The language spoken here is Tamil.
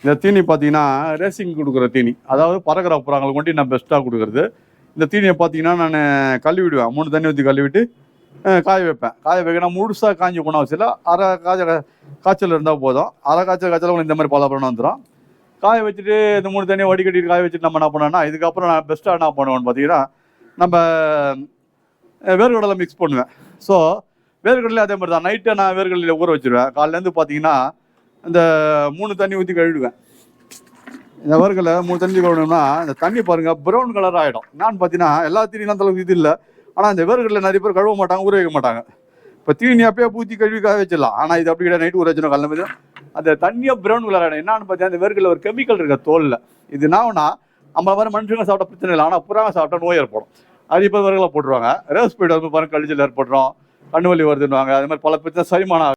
இந்த தீனி பார்த்தீங்கன்னா ரேசிங் கொடுக்குற தீனி, அதாவது பறக்கிற புறாங்களுக்கு கொண்டு நான் பெஸ்ட்டாக கொடுக்குறது. இந்த தீனியை பார்த்தீங்கன்னா நான் கழுவிடுவேன், 3 தண்ணி ஊற்றி கழுவிட்டு காய வைப்பேன். காய வைக்கணும் முழுசாக காஞ்சி போன அவசியம், அரை காய்ச்சல் இருந்தால் போதும். அரை காய்ச்சல் இந்த மாதிரி பலப்படம் வந்துடும். காய வச்சுட்டு இந்த 3 தண்ணியை வடிகட்டிட்டு காய வச்சுட்டு நம்ம என்ன பண்ணோன்னா, இதுக்கப்புறம் நான் பெஸ்ட்டாக என்ன பண்ணுவேன்னு பார்த்தீங்கன்னா, நம்ம வேர்க்கடலை மிக்ஸ் பண்ணுவேன். ஸோ வேர்க்கடலை அதே மாதிரி தான், நைட்டை நான் வேர்க்கடலையில் ஊற வச்சுருவேன். காலையிலேருந்து பார்த்தீங்கன்னா இந்த 3 தண்ணி ஊற்றி கழுவிடுவேன். இந்த வேர்க்கடலை 3 தண்ணி கழுவினோம்னா இந்த தண்ணி பாருங்கள் ப்ரௌன் கலர் ஆகிடும். என்னான்னு பார்த்தீங்கன்னா எல்லா தீனியும் அந்த அளவுக்கு இது இல்லை. ஆனால் இந்த வேர்க்கடலை நிறைய பேர் கழுவ மாட்டாங்க, ஊற வைக்க மாட்டாங்க. இப்போ தீனி அப்பயே பூத்தி கழுவி காய வச்சிடலாம். ஆனால் இது அப்படி கிடையாது, நைட்டு ஊற வச்சிடும். காலையில் அந்த தண்ணியை ப்ரௌன் கலர் ஆகிடும். என்னான்னு பார்த்தீங்கன்னா அந்த வேர்க்கடலை ஒரு கெமிக்கல் இருக்க தோலில். இது என்னான்னா நம்ம மாதிரி மனுஷங்க சாப்பிட்ட பிரச்சனை இல்லை, ஆனால் புறாங்க சாப்பிட்டா நோய் ஏற்படும். அது இப்போ வேர்க்கடலை போட்டுருவாங்க. ரேஸ் போய்ட்டு வந்து பாருங்கள் கழிச்சல் ஏற்படுறோம், கண்ணு வலி வருதுன்னுவாங்க. அது மாதிரி பல பிரச்சனை சரிமான